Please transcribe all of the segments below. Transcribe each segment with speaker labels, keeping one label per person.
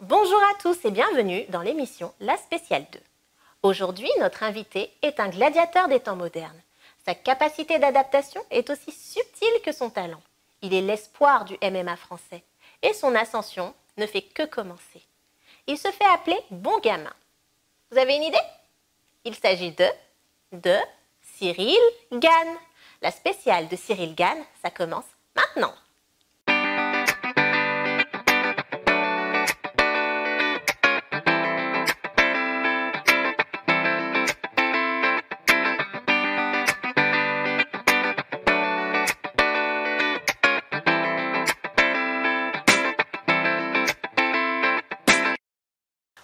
Speaker 1: Bonjour à tous et bienvenue dans l'émission La Spéciale 2. Aujourd'hui, notre invité est un gladiateur des temps modernes. Sa capacité d'adaptation est aussi subtile que son talent. Il est l'espoir du MMA français et son ascension ne fait que commencer. Il se fait appeler Bon Gamin. Vous avez une idée? Il s'agit de Cyril Gane. La spéciale de Cyril Gane, ça commence maintenant.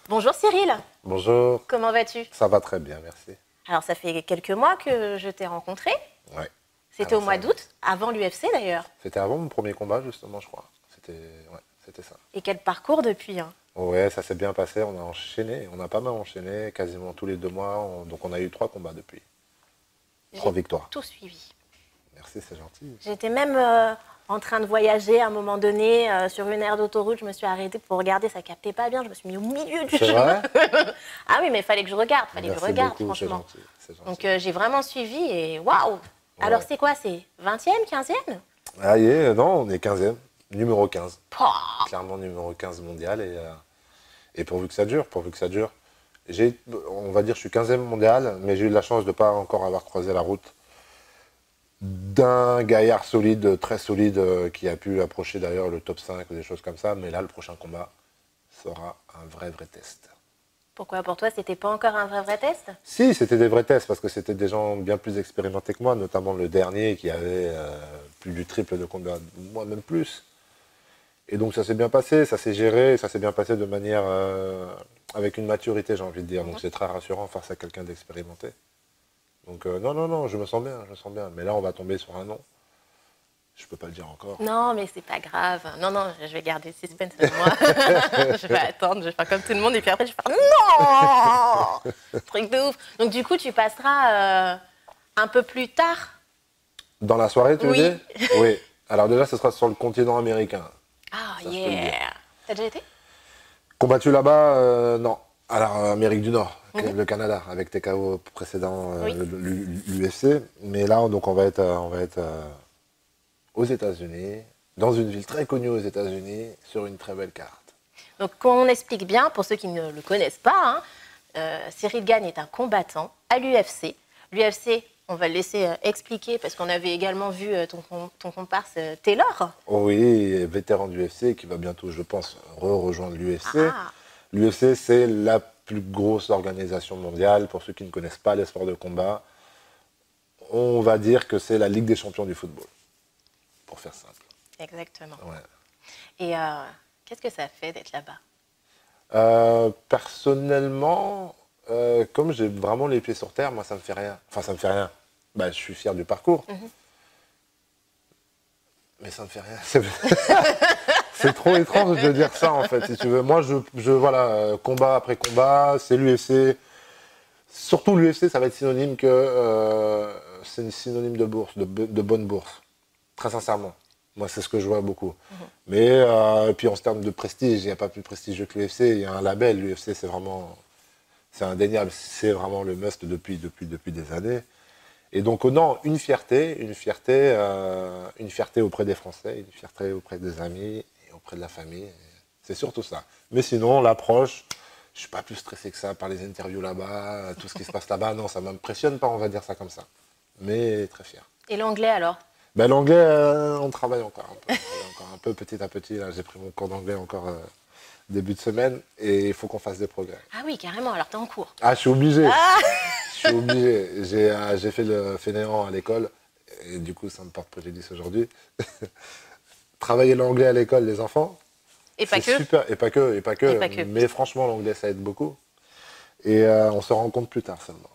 Speaker 1: Bonjour Cyril.
Speaker 2: Bonjour.
Speaker 1: Comment vas-tu?
Speaker 2: Ça va très bien, merci.
Speaker 1: Alors ça fait quelques mois que je t'ai rencontré.
Speaker 2: Ouais.
Speaker 1: C'était au mois d'août, avant l'UFC d'ailleurs.
Speaker 2: C'était avant mon premier combat justement, je crois. C'était ça.
Speaker 1: Et quel parcours depuis hein?
Speaker 2: Ouais, ça s'est bien passé, on a enchaîné, on a pas mal enchaîné, quasiment tous les 2 mois. Donc on a eu 3 combats depuis. 3 victoires.
Speaker 1: Tout suivi.
Speaker 2: Merci, c'est gentil.
Speaker 1: J'étais même en train de voyager à un moment donné sur une aire d'autoroute. Je me suis arrêtée pour regarder, ça captait pas bien. Je me suis mis au milieu du chemin.
Speaker 2: C'est vrai?
Speaker 1: Ah oui, mais il fallait que je regarde,
Speaker 2: Merci beaucoup,
Speaker 1: franchement.
Speaker 2: c'est gentil.
Speaker 1: Donc j'ai vraiment suivi et waouh!
Speaker 2: Ouais.
Speaker 1: Alors c'est quoi? C'est 20e, 15e?
Speaker 2: Ah non, on est 15e, numéro 15.
Speaker 1: Pouah.
Speaker 2: Clairement numéro 15 mondial et pourvu que ça dure, on va dire je suis 15e mondial, mais j'ai eu la chance de ne pas encore avoir croisé la route d'un gaillard solide, très solide, qui a pu approcher d'ailleurs le top 5 ou des choses comme ça. Mais là, le prochain combat sera un vrai test.
Speaker 1: Pourquoi pour toi, c'était pas encore un vrai test?
Speaker 2: Si, c'était des vrais tests, parce que c'était des gens bien plus expérimentés que moi, notamment le dernier qui avait plus du triple de combats, moi même plus. Et donc ça s'est bien passé, ça s'est géré, ça s'est bien passé de manière avec une maturité, j'ai envie de dire. Donc c'est très rassurant face à quelqu'un d'expérimenté. Donc non, je me sens bien. Mais là, on va tomber sur un nom. Je peux pas le dire encore.
Speaker 1: Non, mais c'est pas grave. Non, je vais garder le suspense de moi. Je vais attendre, je vais faire comme tout le monde et puis après je vais faire non. Truc de ouf. Donc du coup, tu passeras un peu plus tard.
Speaker 2: Dans la soirée, tu veux dire? Oui. Alors déjà, ce sera sur le continent américain.
Speaker 1: Ah,
Speaker 2: ça, yeah.
Speaker 1: T'as déjà été?
Speaker 2: Combattu là-bas, non. Alors, Amérique du Nord, le Canada, avec tes KO précédents, l'UFC. Mais là, donc, on va être aux États-Unis, dans une ville très connue aux États-Unis, sur une très belle carte.
Speaker 1: Donc, qu'on explique bien, pour ceux qui ne le connaissent pas, Cyril Gane est un combattant à l'UFC. L'UFC, on va le laisser expliquer, parce qu'on avait également vu ton comparse Taylor.
Speaker 2: Oh oui, vétéran du UFC, qui va bientôt, je pense, rejoindre l'UFC.
Speaker 1: Ah.
Speaker 2: L'UFC, c'est la plus grosse organisation mondiale. Pour ceux qui ne connaissent pas les sports de combat, on va dire que c'est la Ligue des champions du football, pour faire simple.
Speaker 1: Exactement.
Speaker 2: Ouais.
Speaker 1: Et qu'est-ce que ça fait d'être là-bas?
Speaker 2: Personnellement, comme j'ai vraiment les pieds sur terre, moi, ça me fait rien. Enfin, ça me fait rien. Bah, je suis fier du parcours. Mais ça me fait rien. C'est trop étrange de dire ça, en fait, si tu veux. Moi, voilà, combat après combat, c'est l'UFC. Surtout l'UFC, ça va être synonyme c'est synonyme de bourse, de bonne bourse. Très sincèrement. Moi, c'est ce que je vois beaucoup. Mais, puis en termes de prestige, il n'y a pas plus prestigieux que l'UFC. Il y a un label, l'UFC, c'est indéniable. C'est vraiment le must depuis des années. Et donc, non, une fierté auprès des Français, une fierté auprès des amis et auprès de la famille. C'est surtout ça. Mais sinon, l'approche, je ne suis pas plus stressé que ça par les interviews là-bas, tout ce qui se passe là-bas. Non, ça ne m'impressionne pas, on va dire ça comme ça. Mais très fier.
Speaker 1: Et l'anglais alors?
Speaker 2: Ben, l'anglais, on travaille encore un peu petit à petit. J'ai pris mon cours d'anglais encore début de semaine et il faut qu'on fasse des progrès.
Speaker 1: Ah oui, carrément, alors t'es en cours.
Speaker 2: Ah, je suis obligé. Je suis obligé. J'ai fait le fainéant à l'école et du coup, ça me porte préjudice aujourd'hui. Travailler l'anglais à l'école, les enfants,
Speaker 1: et pas
Speaker 2: c'est
Speaker 1: que.
Speaker 2: super. Et pas que. Mais franchement, l'anglais, ça aide beaucoup. Et on se rend compte plus tard seulement.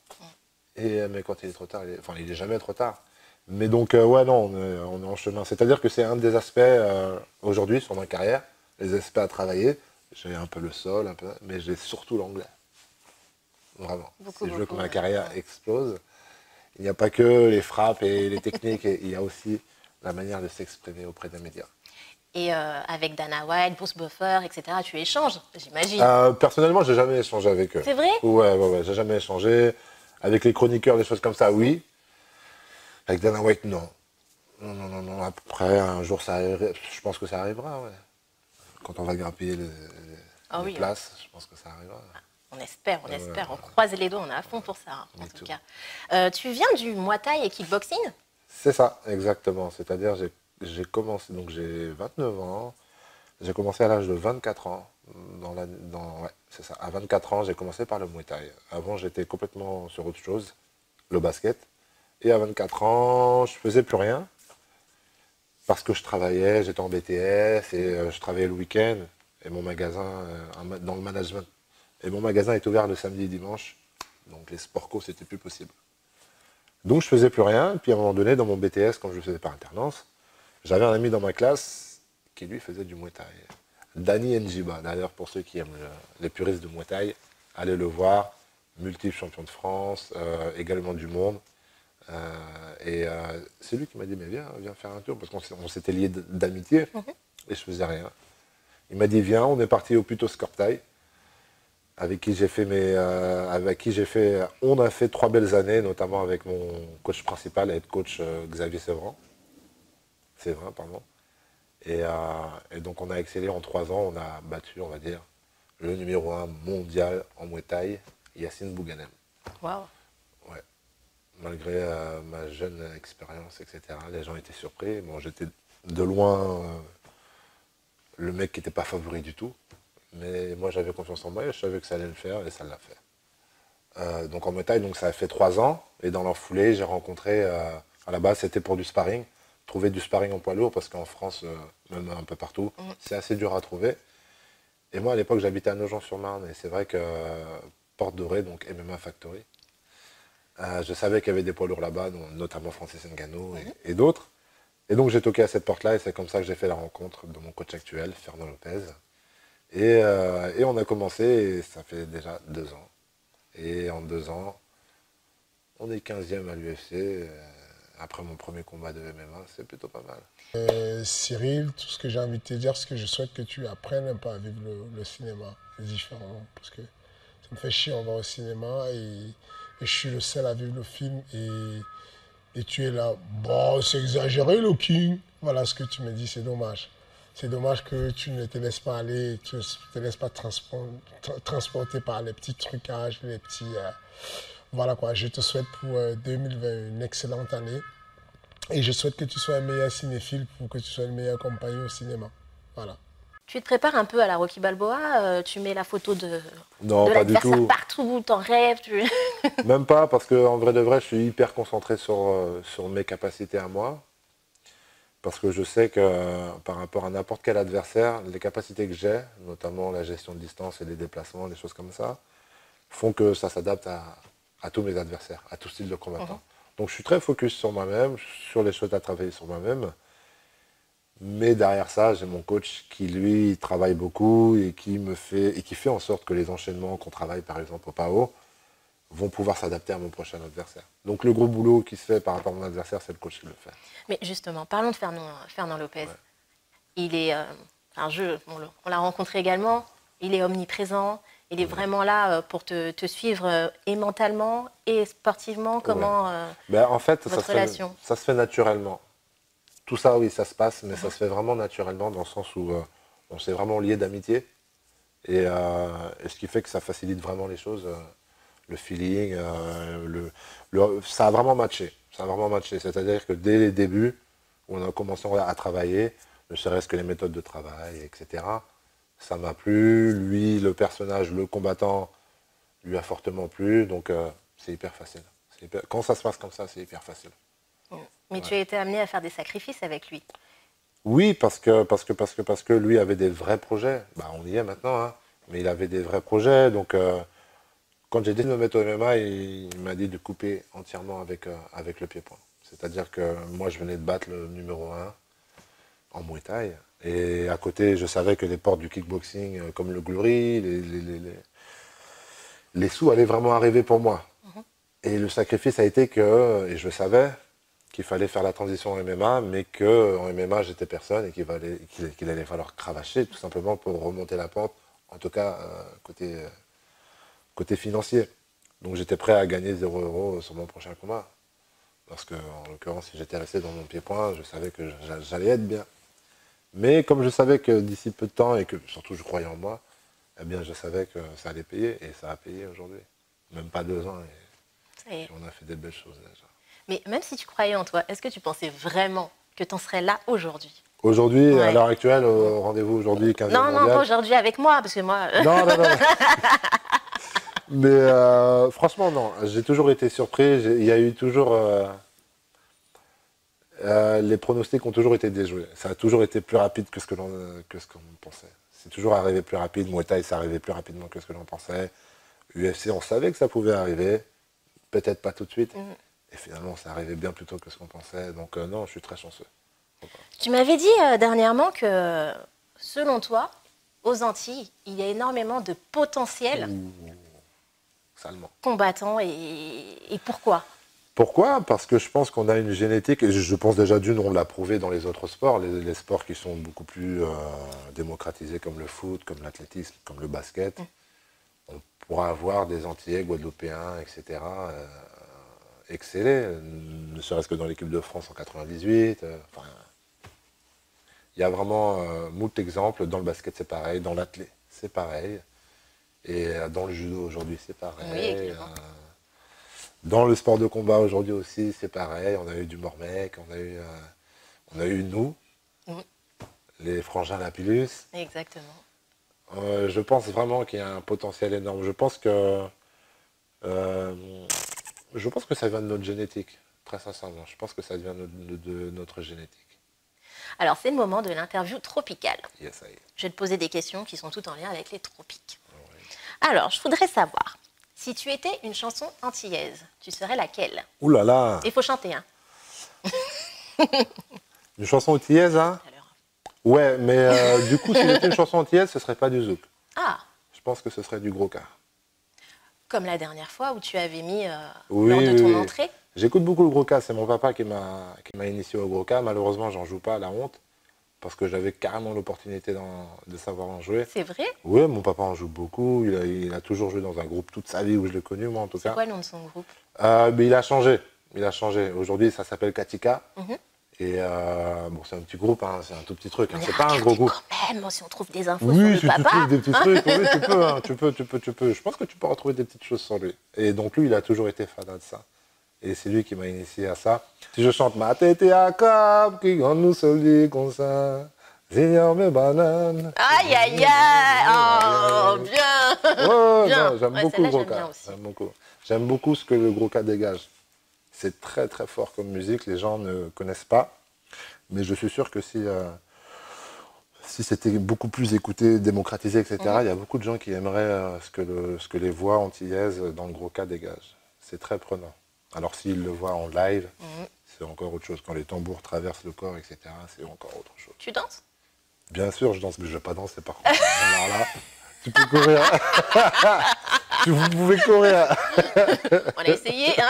Speaker 2: Mais quand il est trop tard, il est jamais trop tard. Mais donc, ouais, non, on est en chemin. C'est-à-dire que c'est un des aspects, aujourd'hui, sur ma carrière, les aspects à travailler. J'ai un peu le sol, mais j'ai surtout l'anglais. Vraiment. Si je veux que ma carrière explose, il n'y a pas que les frappes et les techniques, il y a aussi la manière de s'exprimer auprès des médias.
Speaker 1: Et avec Dana White, Bruce Buffer, etc., tu échanges, j'imagine.
Speaker 2: Personnellement, j'ai jamais échangé avec eux.
Speaker 1: C'est vrai?
Speaker 2: Ouais, j'ai jamais échangé. Avec les chroniqueurs, des choses comme ça, oui. Avec Dana White, non. Non. Après, un jour, je pense que ça arrivera, ouais. Quand on va grappiller les places, je pense que ça arrivera.
Speaker 1: On espère. On croise les doigts, on est à fond pour ça, hein, en tout cas. Tu viens du Muay Thai et kickboxing?
Speaker 2: C'est ça, exactement. C'est-à-dire, j'ai commencé, donc j'ai 29 ans. J'ai commencé à l'âge de 24 ans. Ouais, c'est ça. À 24 ans, j'ai commencé par le Muay Thai. Avant, j'étais complètement sur autre chose, le basket. Et à 24 ans, je faisais plus rien. Parce que je travaillais, j'étais en BTS et je travaillais le week-end. Et mon magasin, dans le management. Et mon magasin est ouvert le samedi et dimanche. Donc les sport co, c'était plus possible. Donc je faisais plus rien. Puis à un moment donné, dans mon BTS, quand je le faisais par alternance, j'avais un ami dans ma classe qui lui faisait du Muay Thai. Danny Njiba, d'ailleurs pour ceux qui aiment les puristes de Muay Thai, allez le voir. Multiple champion de France, également du monde. C'est lui qui m'a dit, mais viens faire un tour, parce qu'on s'était liés d'amitié, et je faisais rien. Il m'a dit, viens, on est parti au Puto Scortaï, avec qui on a fait 3 belles années, notamment avec mon coach principal, head coach Xavier Séverin, pardon. Et donc on a excellé en 3 ans, on a battu, on va dire, le numéro 1 mondial en Muay Thai, Yacine Bouganem.
Speaker 1: Waouh.
Speaker 2: Ouais. Malgré ma jeune expérience, etc., les gens étaient surpris. Bon, j'étais de loin le mec qui n'était pas favori du tout. Mais moi, j'avais confiance en moi et je savais que ça allait le faire et ça l'a fait. Donc en Muay Thai, donc ça a fait 3 ans. Et dans la foulée, j'ai rencontré, à la base, c'était pour du sparring. Trouver du sparring en poids lourd, parce qu'en France, même un peu partout, c'est assez dur à trouver. Et moi, à l'époque, j'habitais à Nogent-sur-Marne. Et c'est vrai que Porte Dorée, donc MMA Factory, je savais qu'il y avait des poids lourds là-bas, notamment Francis Ngannou et d'autres. Et donc j'ai toqué à cette porte-là et c'est comme ça que j'ai fait la rencontre de mon coach actuel, Fernand Lopez. Et on a commencé et ça fait déjà 2 ans. Et en 2 ans, on est 15e à l'UFC. Après mon premier combat de MMA, c'est plutôt pas mal.
Speaker 3: Cyril, tout ce que j'ai envie de te dire, c'est que je souhaite que tu apprennes un peu à vivre le cinéma différemment. Parce que ça me fait chier, on va au cinéma et je suis le seul à vivre le film et tu es là. Bon, c'est exagéré le King. Voilà ce que tu me dis, c'est dommage. C'est dommage que tu ne te laisses pas aller, tu ne te laisses pas transporter par les petits trucages, les petits... Voilà quoi, je te souhaite pour 2020 une excellente année. Et je souhaite que tu sois un meilleur cinéphile pour que tu sois une meilleure compagnie au cinéma. Voilà.
Speaker 1: Tu te prépares un peu à la Rocky Balboa, tu mets la photo de
Speaker 2: l'adversaire
Speaker 1: partout, t'en rêves.
Speaker 2: Même pas, parce qu'en vrai de vrai, je suis hyper concentré sur mes capacités à moi. Parce que je sais que par rapport à n'importe quel adversaire, les capacités que j'ai, notamment la gestion de distance et les déplacements, des choses comme ça, font que ça s'adapte à tous mes adversaires, à tout style de combattant. Donc je suis très focus sur moi-même, sur les choses à travailler sur moi-même. Mais derrière ça, j'ai mon coach qui, lui, travaille beaucoup et qui fait en sorte que les enchaînements qu'on travaille, par exemple, au PAO, vont pouvoir s'adapter à mon prochain adversaire. Donc le gros boulot qui se fait par rapport à mon adversaire, c'est le coach qui le fait.
Speaker 1: Mais justement, parlons de Fernand Lopez. Ouais. Il est on l'a rencontré également, il est omniprésent, il est vraiment là pour te suivre et mentalement et sportivement. Comment
Speaker 2: en fait,
Speaker 1: votre relation
Speaker 2: ça se fait naturellement. Tout ça, oui, ça se passe, mais ça se fait vraiment naturellement dans le sens où on s'est vraiment liés d'amitié. Et ce qui fait que ça facilite vraiment les choses. Le feeling, ça a vraiment matché. Ça a vraiment matché. C'est-à-dire que dès les débuts, où on a commencé à travailler, ne serait-ce que les méthodes de travail, etc., ça m'a plu. Lui, le personnage, le combattant, lui a fortement plu. Donc, c'est hyper facile. Quand ça se passe comme ça, c'est hyper facile.
Speaker 1: Mais tu as été amené à faire des sacrifices avec lui.
Speaker 2: Oui, parce que lui avait des vrais projets. On y est maintenant, hein. Mais il avait des vrais projets. Donc, quand j'ai dit de me mettre au MMA, il m'a dit de couper entièrement avec le pied-point. C'est-à-dire que moi, je venais de battre le numéro 1 en Muay Thai. Et à côté, je savais que les portes du kickboxing, comme le Glory, les sous allaient vraiment arriver pour moi. Et le sacrifice a été que, et je savais, qu'il fallait faire la transition en MMA, mais qu'en MMA, j'étais personne et qu'il allait falloir cravacher tout simplement pour remonter la pente, en tout cas côté financier. Donc j'étais prêt à gagner 0 € sur mon prochain combat. Parce que, en l'occurrence, si j'étais resté dans mon pied-point, je savais que j'allais être bien. Mais comme je savais que d'ici peu de temps, et que surtout je croyais en moi, eh bien je savais que ça allait payer, et ça a payé aujourd'hui. Même pas 2 ans, et on a fait des belles choses déjà.
Speaker 1: Mais même si tu croyais en toi, est-ce que tu pensais vraiment que tu en serais là aujourd'hui?
Speaker 2: Aujourd'hui, à l'heure actuelle, au rendez-vous aujourd'hui, 15e
Speaker 1: Non,
Speaker 2: mondial.
Speaker 1: non, pas aujourd'hui avec moi, parce que moi...
Speaker 2: Non, non, non. Mais franchement, non. J'ai toujours été surpris. Il y a eu toujours... les pronostics ont toujours été déjoués. Ça a toujours été plus rapide que ce qu'on pensait. C'est toujours arrivé plus rapide. Muay Thai, ça arrivait plus rapidement que ce que l'on pensait. UFC, on savait que ça pouvait arriver. Peut-être pas tout de suite. Et finalement, ça arrivait bien plus tôt que ce qu'on pensait. Donc non, je suis très chanceux.
Speaker 1: Tu m'avais dit dernièrement que, selon toi, aux Antilles, il y a énormément de potentiel
Speaker 2: Salement.
Speaker 1: combattants. Et pourquoi?
Speaker 2: Pourquoi? Parce que je pense qu'on a une génétique, et je pense déjà d'une, on l'a prouvé dans les autres sports, les sports qui sont beaucoup plus démocratisés comme le foot, comme l'athlétisme, comme le basket. On pourra avoir des Antillais, Guadeloupéens, etc. Exceller, ne serait-ce que dans l'équipe de France en 98. Il y a vraiment moult exemples. Dans le basket, c'est pareil. Dans l'athlé, c'est pareil. Et dans le judo, aujourd'hui, c'est pareil.
Speaker 1: Oui,
Speaker 2: dans le sport de combat, aujourd'hui aussi, c'est pareil. On a eu du Mormec, on a eu nous, les frangins Lapillus.
Speaker 1: Exactement.
Speaker 2: Je pense vraiment qu'il y a un potentiel énorme. Je pense que ça vient de notre génétique, très sincèrement. Je pense que ça vient de notre génétique.
Speaker 1: Alors, c'est le moment de l'interview tropicale.
Speaker 2: Yes, ça y est.
Speaker 1: Je vais te poser des questions qui sont toutes en lien avec les tropiques. Alors, je voudrais savoir, si tu étais une chanson antillaise, tu serais laquelle?
Speaker 2: Ouh là là!
Speaker 1: Il faut chanter, hein?
Speaker 2: Une chanson antillaise, hein? Ouais, mais du coup, si c'était une chanson antillaise, ce serait pas du zouk.
Speaker 1: Ah!
Speaker 2: Je pense que ce serait du gros car.
Speaker 1: Comme la dernière fois où tu avais mis
Speaker 2: Oui,
Speaker 1: lors de ton
Speaker 2: oui.
Speaker 1: entrée.
Speaker 2: J'écoute beaucoup le gros cas. C'est mon papa qui m'a initié au gros cas. Malheureusement, j'en joue pas à la honte. Parce que j'avais carrément l'opportunité de savoir en jouer.
Speaker 1: C'est vrai?
Speaker 2: Oui, mon papa en joue beaucoup. Il a toujours joué dans un groupe toute sa vie où je l'ai connu, moi en tout cas.
Speaker 1: C'est quoi le nom de son groupe?
Speaker 2: Mais il a changé. Aujourd'hui, ça s'appelle Katika. Et bon, c'est un petit groupe, hein, c'est un tout petit truc. Hein, c'est pas un gros groupe.
Speaker 1: Quand même, si on trouve des infos
Speaker 2: Oui,
Speaker 1: sur le
Speaker 2: si tu
Speaker 1: papa.
Speaker 2: trouves des petits trucs, oui, tu peux. Je pense que tu peux retrouver des petites choses sur lui. Et donc lui, il a toujours été fan de ça. Et c'est lui qui m'a initié à ça. Si je chante ma tête à cap, qui gagne nous solide comme ça, Seigneur mes bananes.
Speaker 1: Aïe, aïe, aïe, oh, bien.
Speaker 2: Ouais,
Speaker 1: Bien.
Speaker 2: non, j'aime
Speaker 1: Ouais,
Speaker 2: beaucoup le
Speaker 1: celle-là,
Speaker 2: gros
Speaker 1: j'aime bien
Speaker 2: cas.
Speaker 1: aussi.
Speaker 2: J'aime beaucoup ce que le gros cas dégage. C'est très très fort comme musique, les gens ne connaissent pas. Mais je suis sûr que si c'était beaucoup plus écouté, démocratisé, etc., il y a beaucoup de gens qui aimeraient ce que les voix antillaises dans le gros cas dégagent. C'est très prenant. Alors s'ils le voient en live, c'est encore autre chose. Quand les tambours traversent le corps, etc., c'est encore autre chose.
Speaker 1: Tu danses?
Speaker 2: Bien sûr, je danse, mais je ne vais pas danser par contre. Alors là, tu peux courir. Vous pouvez courir.
Speaker 1: On a essayé, hein.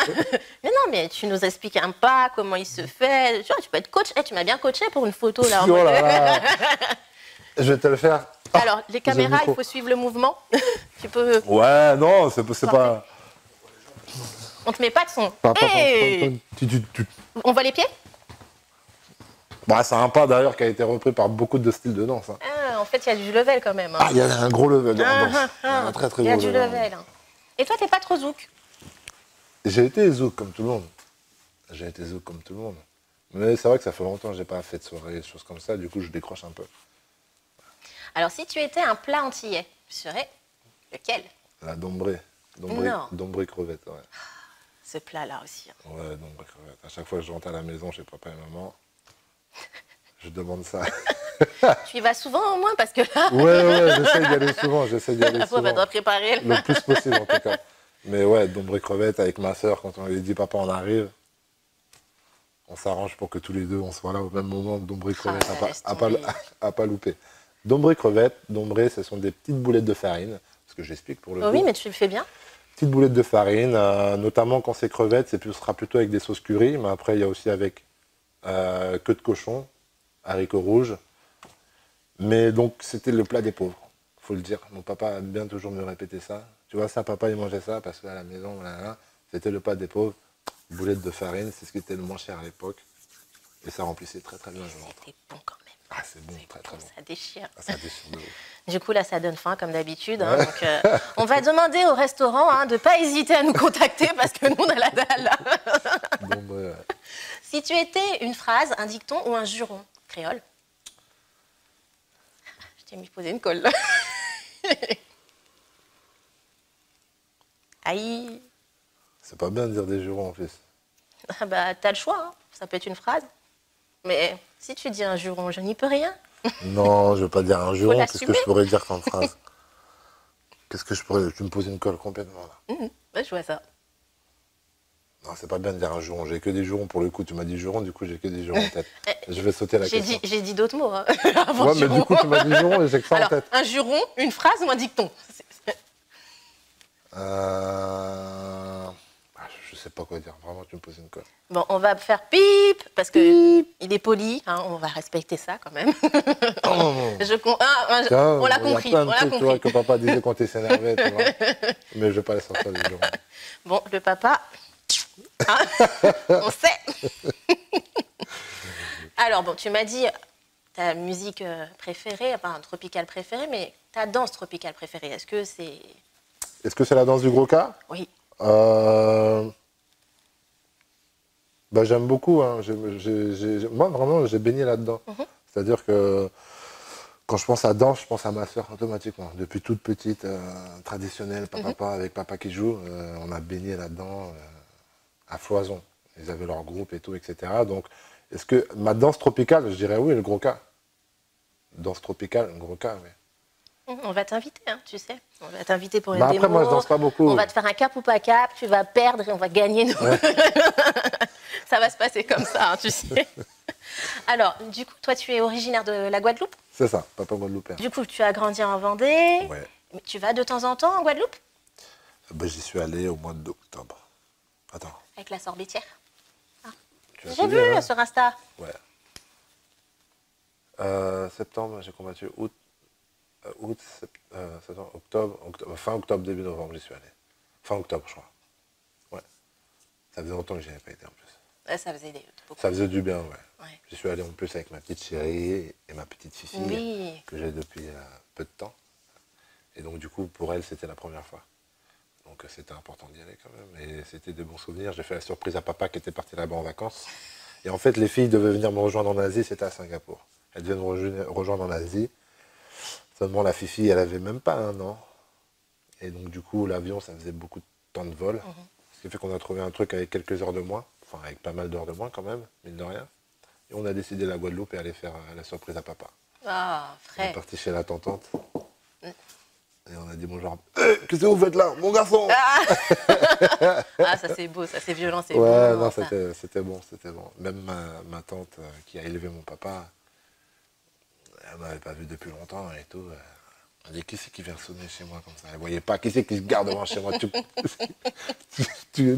Speaker 1: Mais non, mais tu nous expliques un pas, comment il se fait. Tu vois, tu peux être coach. Tu m'as bien coaché pour une photo, là. En
Speaker 2: Oh
Speaker 1: mode...
Speaker 2: là là. Je vais te le faire.
Speaker 1: Alors, les caméras,
Speaker 2: micro.
Speaker 1: il faut suivre le mouvement. Tu peux...
Speaker 2: Ouais, non, c'est pas...
Speaker 1: On te met pas de son.
Speaker 2: Pas-
Speaker 1: Hey, on voit les pieds?
Speaker 2: Bah, c'est un pas d'ailleurs qui a été repris par beaucoup de styles de danse. Hein.
Speaker 1: Ah, en fait, il y a du level quand même. Hein.
Speaker 2: Ah, il y a un gros level en danse. Il y a un très très
Speaker 1: Il y a
Speaker 2: gros
Speaker 1: du level. Hein. Et toi, t'es pas trop zouk?
Speaker 2: J'ai été zouk comme tout le monde. Mais c'est vrai que ça fait longtemps que j'ai pas fait de soirée, des choses comme ça. Du coup, je décroche un peu.
Speaker 1: Alors, si tu étais un plat antillais, tu serais lequel?
Speaker 2: La dombrée.
Speaker 1: Non.
Speaker 2: Dombrée crevette, ouais.
Speaker 1: Ce plat-là aussi. Hein.
Speaker 2: Ouais, dombrée crevette. À chaque fois que je rentre à la maison chez papa et maman, je demande ça.
Speaker 1: Tu y vas souvent au moins parce que là,
Speaker 2: Ouais, j'essaie d'y aller souvent.
Speaker 1: la fois, va te préparer.
Speaker 2: Le plus possible en tout cas. Mais ouais, dombrée crevette avec ma soeur, quand on lui dit papa on arrive, on s'arrange pour que tous les deux on soit là au même moment. Dombrée crevette à pas louper. Dombrée crevette, dombrée ce sont des petites boulettes de farine. Ce que j'explique pour le
Speaker 1: Oh
Speaker 2: coup.
Speaker 1: oui, mais tu le fais bien.
Speaker 2: Petite boulette de farine, notamment quand c'est crevettes, ce sera plutôt avec des sauces curry, mais après il y a aussi avec queue de cochon, haricots rouges. Mais donc c'était le plat des pauvres, faut le dire. Mon papa aime bien toujours me répéter ça. Tu vois ça, papa il mangeait ça parce qu'à la maison, voilà, c'était le plat des pauvres. Boulette de farine, c'est ce qui était le moins cher à l'époque. Et ça remplissait très très bien le ventre.
Speaker 1: C'était bon quand même.
Speaker 2: Ah c'est bon, très très bon.
Speaker 1: Ça déchire.
Speaker 2: Ah, ça déchire de ouf.
Speaker 1: Du coup, là, ça donne faim, comme d'habitude. Hein, donc, on va demander au restaurant hein, de ne pas hésiter à nous contacter parce que nous, on a la dalle.
Speaker 2: Bon, bah,
Speaker 1: Si tu étais une phrase, un dicton ou un juron créole, je t'ai mis poser une colle. Là. Aïe.
Speaker 2: c'est pas bien de dire des jurons en plus.
Speaker 1: Ah bah, t'as le choix. Hein. Ça peut être une phrase. Mais si tu dis un juron, je n'y peux rien.
Speaker 2: Non, je veux pas dire un juron, qu'est-ce que
Speaker 1: l'assumer.
Speaker 2: je pourrais dire comme phrase? Qu'est-ce que je pourrais... Tu me poses une colle complètement là.
Speaker 1: Ouais, je vois ça.
Speaker 2: Non, c'est pas bien de dire un juron, j'ai que des jurons pour le coup. Tu m'as dit juron, du coup j'ai que des jurons en tête. Je vais sauter la question.
Speaker 1: J'ai dit d'autres mots. Hein, avant
Speaker 2: Ouais, mais
Speaker 1: juron.
Speaker 2: du coup tu m'as dit juron et j'ai que ça en
Speaker 1: Alors,
Speaker 2: tête.
Speaker 1: un juron, une phrase ou un dicton?
Speaker 2: Je sais pas quoi dire, vraiment tu me poses une colle.
Speaker 1: Bon, on va faire pip, parce que il est poli, hein, on va respecter ça quand même.
Speaker 2: Oh. Tiens,
Speaker 1: On l'a
Speaker 2: il y a
Speaker 1: compris,
Speaker 2: plein
Speaker 1: on
Speaker 2: de
Speaker 1: l'a
Speaker 2: trucs, tu vois,
Speaker 1: compris.
Speaker 2: que papa disait quand il s'énervait, tu vois. Mais je vais pas les sortir les jurons.
Speaker 1: Bon, le papa, hein, on sait. Alors, bon, tu m'as dit ta musique préférée, enfin, tropicale préférée, mais ta danse tropicale préférée, est-ce que c'est...
Speaker 2: Est-ce que c'est la danse du gros cas?
Speaker 1: Oui.
Speaker 2: Bah, j'aime beaucoup. Hein. Moi, vraiment, j'ai baigné là-dedans. C'est-à-dire que quand je pense à danse, je pense à ma soeur automatiquement. Depuis toute petite, traditionnelle, papa, avec papa qui joue, on a baigné là-dedans à foison. Ils avaient leur groupe et tout, etc. Donc, est-ce que ma danse tropicale, je dirais oui, le gros cas. Danse tropicale, le gros cas, oui.
Speaker 1: On va t'inviter, hein, tu sais. On va t'inviter pour une
Speaker 2: Bah
Speaker 1: démo.
Speaker 2: après, moi, je danse pas beaucoup.
Speaker 1: On va te faire un cap ou pas cap, tu vas perdre et on va gagner. Ouais. Ça va se passer comme ça, hein, tu sais. Alors, du coup, toi, tu es originaire de la Guadeloupe?
Speaker 2: C'est ça, papa guadeloupéen.
Speaker 1: Du coup, tu as grandi en Vendée.
Speaker 2: Ouais.
Speaker 1: Mais tu vas de temps en temps en Guadeloupe?
Speaker 2: Bah, j'y suis allé au mois d'octobre. Attends.
Speaker 1: Avec la sorbetière.
Speaker 2: Tu as
Speaker 1: J'ai
Speaker 2: suivi,
Speaker 1: vu
Speaker 2: hein?
Speaker 1: sur Insta.
Speaker 2: Ouais. Septembre, j'ai combattu septembre, octobre, fin octobre, début novembre, j'y suis allé. Fin octobre, je crois. Ouais. Ça faisait longtemps que j'y avais pas été en plus.
Speaker 1: Ouais, ça faisait beaucoup.
Speaker 2: Ça faisait du bien, ouais.
Speaker 1: Ouais.
Speaker 2: J'y suis allé en plus avec ma petite chérie et ma petite fille
Speaker 1: Oui.
Speaker 2: que j'ai depuis peu de temps. Et donc, du coup, pour elle, c'était la première fois. Donc, c'était important d'y aller quand même. Et c'était de bons souvenirs. J'ai fait la surprise à papa qui était parti là-bas en vacances. Et en fait, les filles devaient venir me rejoindre en Asie, c'était à Singapour. Elles devaient me rejoindre en Asie. Seulement, la fifi, elle avait même pas 1 an. Et donc, du coup, l'avion, ça faisait beaucoup de temps de vol. Ce qui fait qu'on a trouvé un truc avec quelques heures de moins. Enfin, avec pas mal d'heures de moins quand même, mine de rien. Et on a décidé la Guadeloupe et aller faire la surprise à papa.
Speaker 1: Ah,
Speaker 2: On
Speaker 1: frère.
Speaker 2: est parti chez la tontante. Et on a dit bonjour. Qu'est-ce que vous faites là, mon garçon?
Speaker 1: Ah, ça c'est beau, ça c'est violent, c'est beau.
Speaker 2: Ouais, non,
Speaker 1: ça.
Speaker 2: c'était bon, c'était bon. Même ma tante qui a élevé mon papa, elle m'avait pas vu depuis longtemps et tout. Elle dit, qui c'est qui vient sonner chez moi comme ça? Elle voyait pas, qui c'est qui se garde devant chez moi?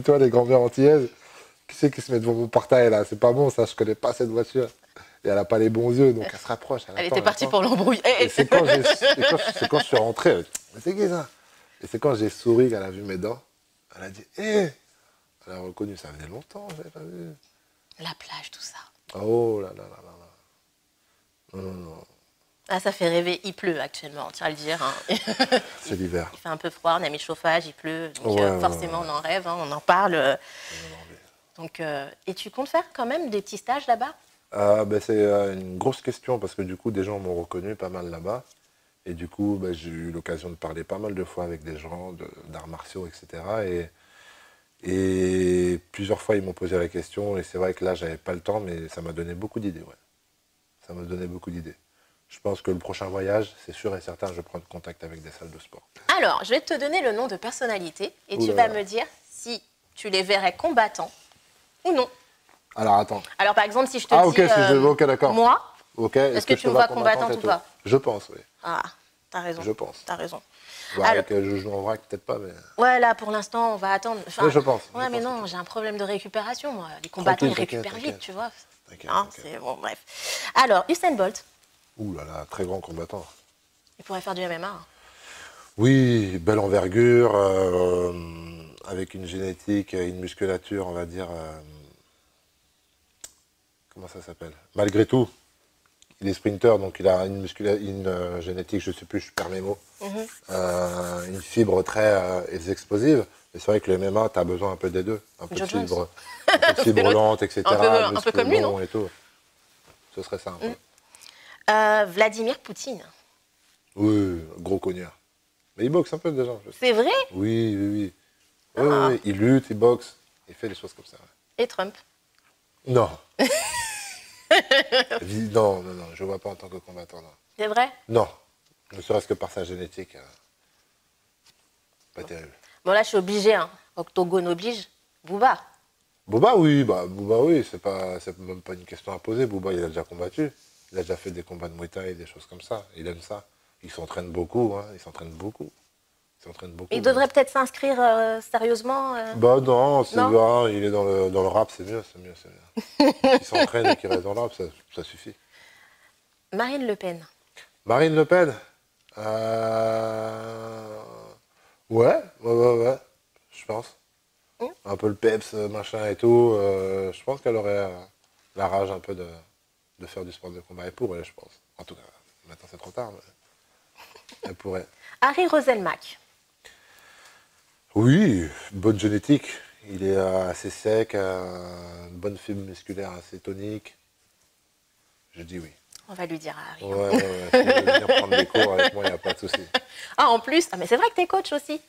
Speaker 2: Toi, les grands-mères antillaises, qui c'est qui se met devant mon portail là? C'est pas bon ça, je connais pas cette voiture. Et elle a pas les bons yeux, donc elle se rapproche.
Speaker 1: Elle était partie pour l'embrouille.
Speaker 2: Et c'est quand je suis rentré, elle a dit, mais c'est qui ça? Et c'est quand j'ai souri qu'elle a vu mes dents, elle a dit, hé! Elle a reconnu, ça faisait longtemps, je l'avais pas vu.
Speaker 1: La plage, tout ça.
Speaker 2: Oh là là là là là. Non, non, non.
Speaker 1: Ah, ça fait rêver. Il pleut actuellement, tu vas le dire. Hein.
Speaker 2: C'est l'hiver.
Speaker 1: Il fait un peu froid, on a mis le chauffage, il pleut. Donc
Speaker 2: Ouais,
Speaker 1: forcément,
Speaker 2: ouais.
Speaker 1: on en rêve, hein, on en parle. Donc, et tu comptes faire quand même des petits stages là-bas?
Speaker 2: Ben, c'est une grosse question parce que du coup, des gens m'ont reconnu pas mal là-bas. Et du coup, ben, j'ai eu l'occasion de parler pas mal de fois avec des gens d'arts martiaux, etc. Et plusieurs fois, ils m'ont posé la question. Et c'est vrai que là, j'avais pas le temps, mais ça m'a donné beaucoup d'idées. Ouais. Ça m'a donné beaucoup d'idées. Je pense que le prochain voyage, c'est sûr et certain, je vais prendre contact avec des salles de sport.
Speaker 1: Alors, je vais te donner le nom de personnalités et
Speaker 2: Ouh
Speaker 1: tu
Speaker 2: là
Speaker 1: vas
Speaker 2: là.
Speaker 1: me dire si tu les verrais combattants ou non.
Speaker 2: Alors, attends.
Speaker 1: Alors, par exemple, si je te
Speaker 2: Ah,
Speaker 1: dis
Speaker 2: ok, ok, d'accord.
Speaker 1: moi,
Speaker 2: Ok.
Speaker 1: est-ce que tu me vois combattante
Speaker 2: et
Speaker 1: ou
Speaker 2: tout
Speaker 1: pas?
Speaker 2: Je pense, oui.
Speaker 1: Ah, t'as raison.
Speaker 2: Je pense.
Speaker 1: T'as raison.
Speaker 2: Bah,
Speaker 1: Alors-
Speaker 2: avec je joue en vrac, peut-être pas, mais.
Speaker 1: Ouais, là, pour l'instant, on va attendre. Enfin,
Speaker 2: Oui, je pense.
Speaker 1: Ouais,
Speaker 2: je
Speaker 1: mais
Speaker 2: pense.
Speaker 1: non, j'ai un problème de récupération, moi. Les combattants, ils
Speaker 2: Tranquille,
Speaker 1: récupèrent
Speaker 2: t'inquiète,
Speaker 1: vite, tu vois.
Speaker 2: T'inquiète,
Speaker 1: Hein,
Speaker 2: t'inquiète.
Speaker 1: c'est bon, bref. Alors, Usain Bolt,
Speaker 2: Ouh là là, très grand combattant.
Speaker 1: il pourrait faire du MMA. Hein.
Speaker 2: Oui, belle envergure, avec une génétique, une musculature, on va dire. Comment ça s'appelle? Malgré tout, il est sprinter, donc il a une génétique, je ne sais plus, je perds mes mots, une fibre très explosive. Mais c'est vrai que le MMA, tu as besoin un peu des deux. Un peu de
Speaker 1: John Jones.
Speaker 2: fibre, un peu de fibre lente, etc.
Speaker 1: un peu
Speaker 2: muscles
Speaker 1: comme lui, non
Speaker 2: longs et tout. Ce serait ça un peu.
Speaker 1: Vladimir Poutine.
Speaker 2: Oui, gros cogneur. Mais il boxe un peu déjà.
Speaker 1: C'est vrai?
Speaker 2: Oui, oui, oui.
Speaker 1: Ah.
Speaker 2: Oui, oui, il lutte, il boxe, il fait des choses comme ça. Ouais.
Speaker 1: Et Trump.
Speaker 2: Non. Non, non, non, je ne vois pas en tant que combattant. Non.
Speaker 1: C'est vrai?
Speaker 2: Non. Ne serait-ce que par sa génétique. Pas terrible.
Speaker 1: Bon, là, je suis obligée. Hein. Octogone oblige. Booba.
Speaker 2: Booba, oui, Booba, oui, c'est même pas une question à poser. Booba, il a déjà combattu. Il a déjà fait des combats de Muay Thai, des choses comme ça. Il aime ça. Il s'entraîne beaucoup, hein. Il s'entraîne beaucoup. Il s'entraîne beaucoup.
Speaker 1: Il devrait peut-être s'inscrire sérieusement.
Speaker 2: Bah non, c'est
Speaker 1: Non.
Speaker 2: bien, il est dans le rap, c'est mieux, c'est mieux, c'est mieux. Il s'entraîne et qu'il reste dans le rap, ça suffit.
Speaker 1: Marine Le Pen.
Speaker 2: Marine Le Pen ouais, je pense. Un peu le peps, machin et tout. Je pense qu'elle aurait la rage un peu de faire du sport de combat. Elle pourrait, je pense. En tout cas, maintenant c'est trop tard, mais elle pourrait.
Speaker 1: Harry Roselmack.
Speaker 2: Oui, bonne génétique. Il est assez sec, une bonne fibre musculaire assez tonique. Je dis oui.
Speaker 1: On va lui dire à Harry.
Speaker 2: Ouais. Si il veut venir prendre des cours avec moi, il n'y a pas de souci.
Speaker 1: Ah, en plus, mais c'est vrai que t'es coach aussi.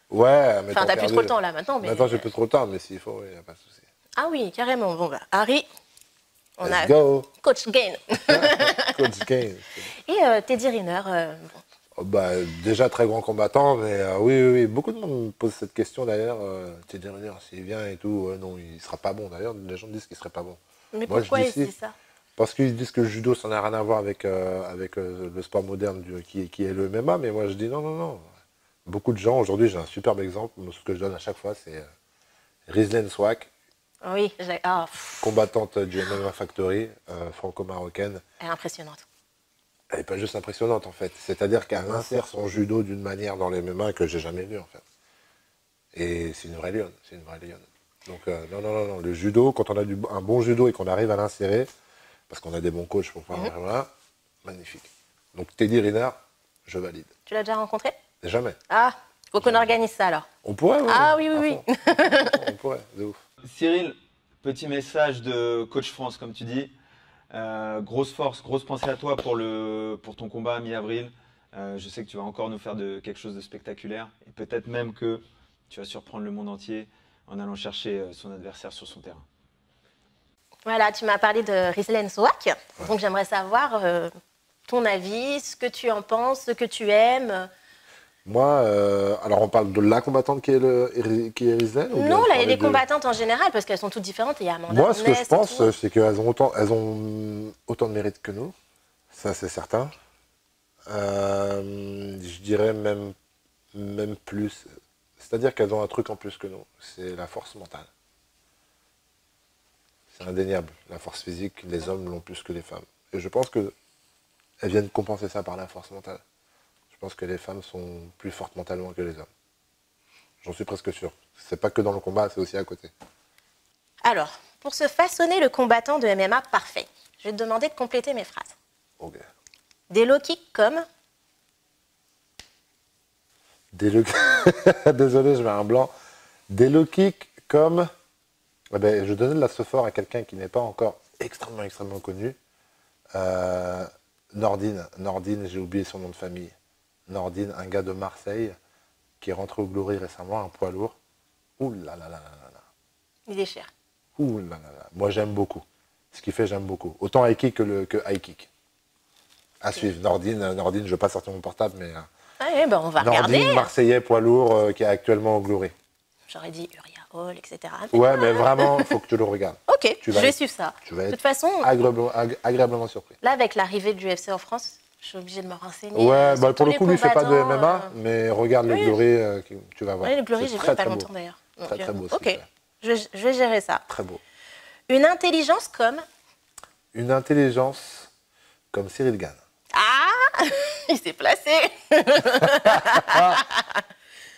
Speaker 2: Ouais, mais
Speaker 1: Enfin, t'as plus trop le temps là maintenant. Mais...
Speaker 2: Maintenant, j'ai plus trop le temps, mais s'il faut, il n'y a pas de souci.
Speaker 1: Ah oui, carrément. Bon, bah, Harry, on
Speaker 2: Let's
Speaker 1: a
Speaker 2: go.
Speaker 1: Coach Gain.
Speaker 2: Coach Gain.
Speaker 1: Et Teddy Riner.
Speaker 2: Oh, bah, déjà très grand combattant, mais oui. Beaucoup de monde me pose cette question d'ailleurs. Teddy Riner, s'il vient et tout, non, il ne sera pas bon. D'ailleurs, les gens disent qu'il ne serait pas bon.
Speaker 1: Mais
Speaker 2: Moi,
Speaker 1: pourquoi
Speaker 2: je dis
Speaker 1: il
Speaker 2: si.
Speaker 1: dit ça?
Speaker 2: Parce qu'ils disent que le judo, ça n'a rien à voir avec le sport moderne qui est le MMA, mais moi je dis non. Beaucoup de gens, aujourd'hui j'ai un superbe exemple, ce que je donne à chaque fois, c'est Rizlen Swak,
Speaker 1: Oui,
Speaker 2: combattante du MMA Factory, franco-marocaine.
Speaker 1: elle est impressionnante.
Speaker 2: Elle n'est pas juste impressionnante en fait, c'est-à-dire qu'elle insère son judo d'une manière dans les MMA que j'ai jamais vue en fait. Et c'est une vraie lionne, Donc non, le judo, quand on a un bon judo et qu'on arrive à l'insérer, parce qu'on a des bons coachs pour faire voilà, magnifique. Donc Teddy Riner, je valide.
Speaker 1: Tu l'as déjà rencontré?
Speaker 2: Jamais.
Speaker 1: Ah, faut qu'on organise ça alors.
Speaker 2: On pourrait, ouais.
Speaker 1: Ah oui.
Speaker 2: On pourrait, de ouf.
Speaker 4: Cyril, petit message de Coach France, comme tu dis. Grosse force, grosse pensée à toi pour ton combat à mi-avril. Je sais que tu vas encore nous faire quelque chose de spectaculaire. Et peut-être même que tu vas surprendre le monde entier en allant chercher son adversaire sur son terrain.
Speaker 1: Voilà, tu m'as parlé de Rizlen Swak. Donc j'aimerais savoir ton avis, ce que tu en penses, ce que tu aimes.
Speaker 2: Moi, alors on parle de la combattante qui est Rizlen ou bien
Speaker 1: Non,
Speaker 2: on
Speaker 1: là,
Speaker 2: parlait
Speaker 1: les
Speaker 2: de-
Speaker 1: combattantes en général, parce qu'elles sont toutes différentes. Il y a Amanda
Speaker 2: Moi, ce que je
Speaker 1: Nunes et
Speaker 2: pense,
Speaker 1: tout.
Speaker 2: c'est qu'elles ont autant de mérite que nous. Ça, c'est certain. Je dirais même plus. C'est-à-dire qu'elles ont un truc en plus que nous. C'est la force mentale. C'est indéniable. La force physique, les hommes l'ont plus que les femmes. Et je pense qu'elles viennent compenser ça par la force mentale. Je pense que les femmes sont plus fortes mentalement que les hommes. J'en suis presque sûr. C'est pas que dans le combat, c'est aussi à côté.
Speaker 1: Alors, pour se façonner le combattant de MMA parfait, je vais te demander de compléter mes phrases.
Speaker 2: Ok.
Speaker 1: Des low kicks comme
Speaker 2: Désolé, je mets un blanc. Des low kicks comme... Eh ben, je donnais de la sophore à quelqu'un qui n'est pas encore extrêmement connu. Nordine, j'ai oublié son nom de famille. Nordine, un gars de Marseille qui est rentré au Glory récemment, un poids lourd. Ouh là là là là là.
Speaker 1: il déchire.
Speaker 2: Ouh là là là. Moi j'aime beaucoup. Ce qu'il fait, j'aime beaucoup. Autant high kick que high kick. À suivre. Nordine, je ne vais pas sortir mon portable, mais...
Speaker 1: Allez, ben on va
Speaker 2: Nordine,
Speaker 1: regarder.
Speaker 2: Marseillais, poids lourd, qui est actuellement au Glory.
Speaker 1: J'aurais dit Uriah Hall, etc.
Speaker 2: Ouais, mais vraiment, il faut que tu le regardes.
Speaker 1: Ok,
Speaker 2: Tu
Speaker 1: je
Speaker 2: vas
Speaker 1: vais
Speaker 2: être-
Speaker 1: suivre ça.
Speaker 2: Tu vas
Speaker 1: De
Speaker 2: être
Speaker 1: toute façon,
Speaker 2: agréablement surpris.
Speaker 1: là, avec l'arrivée du UFC en France, Je suis obligée de me renseigner.
Speaker 2: Ouais,
Speaker 1: sur
Speaker 2: bah, pour
Speaker 1: tous
Speaker 2: le coup, lui, il fait pas de
Speaker 1: combattants,
Speaker 2: MMA, mais regarde le
Speaker 1: oui.
Speaker 2: Glory, tu vas voir.
Speaker 1: Oui, le Glory,
Speaker 2: C'est
Speaker 1: j'ai vu il
Speaker 2: très,
Speaker 1: n'y a pas
Speaker 2: très beau.
Speaker 1: longtemps d'ailleurs.
Speaker 2: Très, très beau, ce
Speaker 1: Ok,
Speaker 2: qu'il fait.
Speaker 1: je vais gérer ça.
Speaker 2: Très beau.
Speaker 1: Une intelligence comme...
Speaker 2: Une intelligence comme Cyril Gann.
Speaker 1: Ah il s'est placé.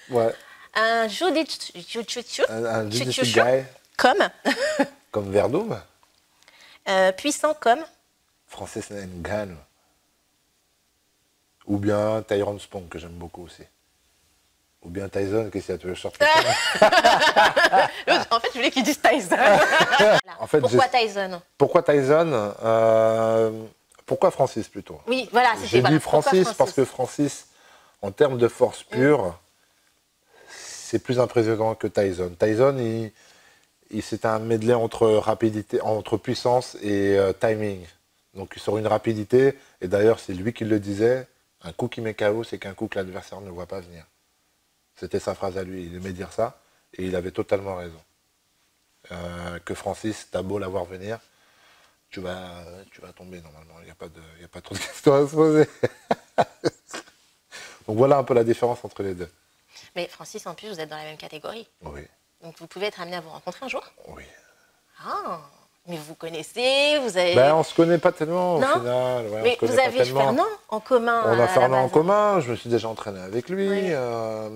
Speaker 2: Ouais.
Speaker 1: Un jujitsu
Speaker 2: Un jiu-jitsu guy
Speaker 1: comme...
Speaker 2: comme Verdum.
Speaker 1: puissant comme...
Speaker 2: Francis Ngannou. Ou bien Tyrone Spong, que j'aime beaucoup aussi. Ou bien Tyson, qu'est-ce qu'il y a, tu veux short
Speaker 1: En fait, je voulais qu'il dise Tyson. Voilà.
Speaker 2: En fait,
Speaker 1: Pourquoi Tyson?
Speaker 2: Pourquoi Tyson Pourquoi Francis plutôt?
Speaker 1: Oui, voilà, c'était...
Speaker 2: J'ai
Speaker 1: voilà.
Speaker 2: dit Francis parce que Francis, en termes de force pure, c'est plus impressionnant que Tyson. Tyson, c'est un medley entre rapidité, entre puissance et timing. Donc sur une rapidité, et d'ailleurs c'est lui qui le disait, un coup qui met KO, c'est qu'un coup que l'adversaire ne voit pas venir. C'était sa phrase à lui, il aimait dire ça, et il avait totalement raison. Que Francis, t'as beau l'avoir venir, tu vas tomber normalement, il n'y a pas trop de questions à se poser. Donc voilà un peu la différence entre les deux.
Speaker 1: Mais Francis, en plus, vous êtes dans la même catégorie.
Speaker 2: Oui,
Speaker 1: Donc vous pouvez être amené à vous rencontrer un jour.
Speaker 2: oui.
Speaker 1: Ah, mais vous connaissez, vous avez...
Speaker 2: Ben, on se connaît pas tellement au
Speaker 1: Non.
Speaker 2: final. Ouais,
Speaker 1: mais vous avez Fernand en commun.
Speaker 2: On
Speaker 1: à
Speaker 2: a
Speaker 1: la
Speaker 2: Fernand en
Speaker 1: base.
Speaker 2: commun, je me suis déjà entraîné avec lui,
Speaker 1: Oui.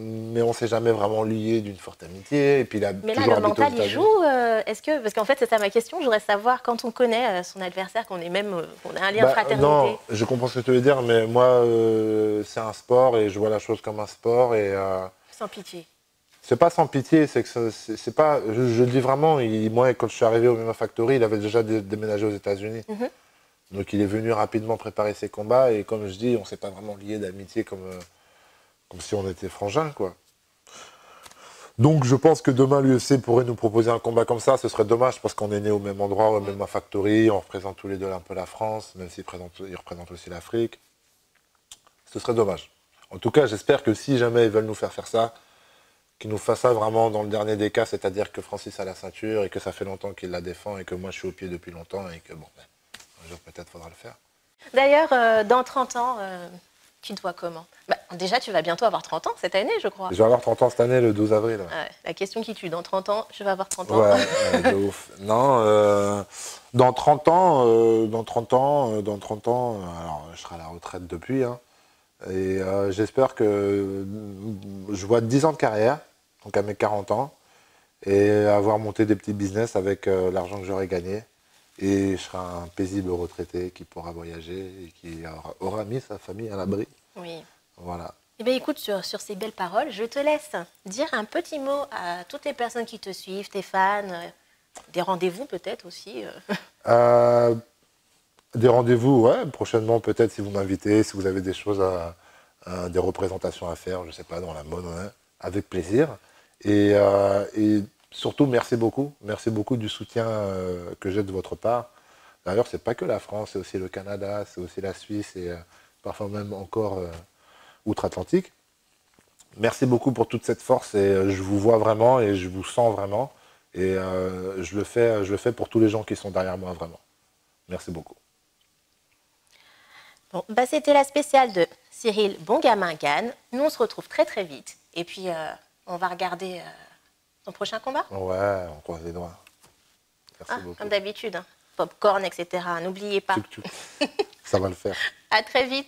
Speaker 2: mais on s'est jamais vraiment lié d'une forte amitié. Et puis il a
Speaker 1: Mais là,
Speaker 2: toujours
Speaker 1: le
Speaker 2: habité aux
Speaker 1: mental, il
Speaker 2: États-Unis.
Speaker 1: joue. Est-ce que... Parce qu'en fait, c'est ça ma question. Je voudrais savoir, quand on connaît son adversaire, qu'on est même, qu'on a un lien de fraternité.
Speaker 2: Non, je comprends ce que tu veux dire, mais moi, c'est un sport et je vois la chose comme un sport. Et
Speaker 1: Sans pitié.
Speaker 2: c'est pas sans pitié, c'est que c'est pas. Je le dis vraiment, moi, quand je suis arrivé au MMA Factory, il avait déjà déménagé aux États-Unis.
Speaker 1: Mhm.
Speaker 2: Donc il est venu rapidement préparer ses combats et comme je dis, on s'est pas vraiment lié d'amitié comme si on était frangins, quoi. Donc je pense que demain l'UFC pourrait nous proposer un combat comme ça, ce serait dommage parce qu'on est né au même endroit, au même Factory, on représente tous les deux un peu la France, même s'il représente aussi l'Afrique. Ce serait dommage. En tout cas, j'espère que si jamais ils veulent nous faire ça, qu'ils nous fassent ça vraiment dans le dernier des cas, c'est-à-dire que Francis a la ceinture et que ça fait longtemps qu'il la défend et que moi je suis au pied depuis longtemps et que bon, un jour peut-être faudra le faire.
Speaker 1: D'ailleurs, dans 30 ans, tu te vois comment? Déjà, tu vas bientôt avoir 30 ans cette année, je crois.
Speaker 2: Je vais avoir 30 ans cette année, le 12 avril.
Speaker 1: Ouais, la question qui tue, dans 30 ans, je vais avoir 30 ans.
Speaker 2: Ouais, de ouf. Non, dans 30 ans, alors je serai à la retraite depuis, hein, et j'espère que je vois 10 ans de carrière, donc à mes 40 ans, et avoir monté des petits business avec l'argent que j'aurai gagné. Et je serai un paisible retraité qui pourra voyager et qui aura mis sa famille à l'abri.
Speaker 1: Oui.
Speaker 2: Voilà.
Speaker 1: Eh bien, écoute, sur ces belles paroles, je te laisse dire un petit mot à toutes les personnes qui te suivent, tes fans, des rendez-vous peut-être aussi.
Speaker 2: Des rendez-vous, ouais, prochainement peut-être si vous m'invitez, si vous avez des choses, des représentations à faire, je ne sais pas, dans la mode, ouais, avec plaisir. Et surtout, merci beaucoup du soutien que j'ai de votre part. D'ailleurs, c'est pas que la France, c'est aussi le Canada, c'est aussi la Suisse et parfois même encore outre-Atlantique. Merci beaucoup pour toute cette force et je vous vois vraiment et je vous sens vraiment. Et je le fais pour tous les gens qui sont derrière moi, vraiment. Merci beaucoup.
Speaker 1: Bon, c'était la spéciale de Cyril Bongamin Gann. Nous, on se retrouve très très vite. Et puis, on va regarder ton prochain combat.
Speaker 2: Ouais, on croise les doigts. Merci beaucoup.
Speaker 1: Comme d'habitude, hein. Popcorn, etc. N'oubliez pas.
Speaker 2: Tchouk, tchouk. Ça va le faire.
Speaker 1: À très vite.